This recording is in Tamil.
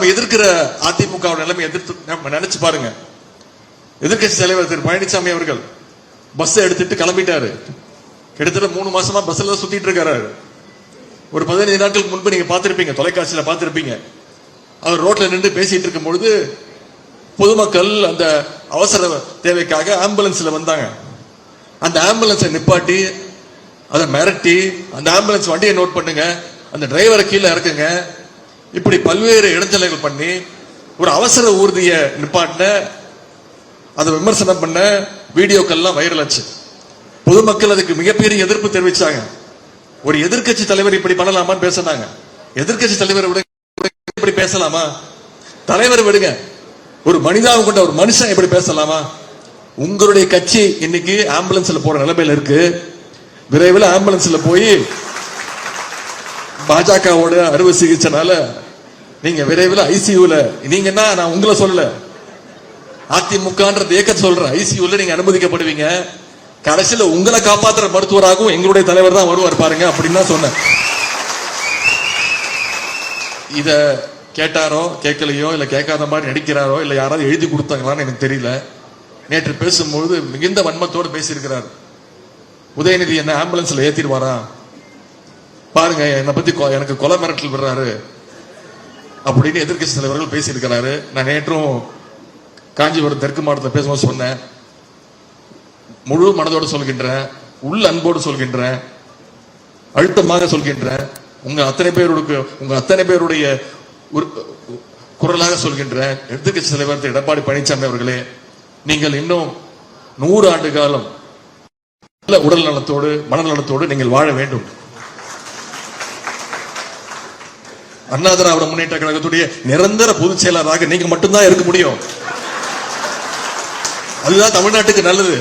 நம்ம எதிர்க்கிற அதிமுக நிலைமை எதிர்த்து நம்ம நினைச்சு பாருங்க. எதிர்கட்சி தலைவர் திரு பழனிசாமி அவர்கள் பஸ் எடுத்துட்டு கிளம்பிட்டாரு. கிட்டத்தட்ட 3 மாசமா பஸ்ல சுத்திட்டு இருக்காரு. ஒரு 15 நாட்களுக்கு முன்பு நீங்க பார்த்திருப்பீங்க, தொலைக்காட்சியில பார்த்திருப்பீங்க. அவர் ரோட்ல நின்று பேசிட்டு இருக்கும் பொழுது பொதுமக்கள் அந்த அவசர தேவைக்காக ஆம்புலன்ஸ்ல வந்தாங்க. அந்த ஆம்புலன்ஸை நிப்பாட்டி அதை மிரட்டி அந்த ஆம்புலன்ஸ் வண்டியை நோட் பண்ணுங்க, அந்த டிரைவரை கீழே இறக்குங்க, இப்படி பல்வேறு இடைஞ்சல்கள் பண்ணி ஒரு அவசர ஊர்தியை நிப்பாட்டின, அதை விமர்சனம் பண்ண வீடியோக்கள்லாம் வைரல் ஆச்சு. பொதுமக்கள் அதுக்கு மிகப்பெரிய எதிர்ப்பு தெரிவிச்சாங்க. ஒரு எதிர்கட்சி தலைவர் இப்படி பண்ணலாமான்னு பேசினாங்க. எதிர்கட்சி தலைவர் இப்படி பேசலாமா? தலைவர் விடுங்க, ஒரு மனிதாவை கொண்ட ஒரு மனுஷன் எப்படி பேசலாமா? உங்களுடைய கட்சி இன்னைக்கு ஆம்புலன்ஸ்ல போற நிலைமையில இருக்கு. விரைவில் ஆம்புலன்ஸ்ல போய் பாஜகவோட அறுவை சிகிச்சைனால நீங்க விரைவில் ஐசியூல, நீங்கன்னா நான் உங்களை சொல்லல, அதிமுகன்ற இயக்கத்தை சொல்றேன், ஐசியூல நீங்க அனுமதிக்கப்படுவீங்க. கடைசியில உங்களை காப்பாற்றுற மருத்துவராகவும் எங்களுடைய தலைவர் தான் வருவார் பாருங்க அப்படின்னு தான் சொன்னேன். இத கேட்டாரோ கேட்கலையோ, இல்ல கேட்காத மாதிரி நடிக்கிறாரோ, இல்ல யாராவது எழுதி கொடுத்தாங்களான்னு எனக்கு தெரியல. நேற்று பேசும்போது மிகுந்த வன்மத்தோடு பேசியிருக்கிறார். உதயநிதி என்ன ஆம்புலன்ஸ்ல ஏத்திடுவாரா பாருங்க, என்னை பத்தி எனக்கு கொலை மிரட்டல் விடுறாரு அப்படின்னு எதிர்கட்சி தலைவர்கள் பேசியிருக்கிறாரு. நான் நேற்றும் காஞ்சிபுரம் தெற்கு மாவட்டத்தில் பேசும்போது சொன்னேன், முழு மனதோடு சொல்கின்றேன், உள்ள அன்போடு சொல்கின்றேன், அழுத்தமாக சொல்கின்றேன், உங்க அத்தனை பேருடைய குரலாக சொல்கின்றேன். எதிர்கட்சி தலைவர் எடப்பாடி பழனிசாமி அவர்களே, நீங்கள் இன்னும் 100 ஆண்டு காலம் உடல் நலத்தோடு மனநலத்தோடு நீங்கள் வாழ வேண்டும். அண்ணா திராவிட முன்னேற்ற கழகத்துடைய நிரந்தர பொதுச் செயலராக நீங்க மட்டும்தான் இருக்க முடியும். அதுதான் தமிழ்நாட்டுக்கு நல்லது.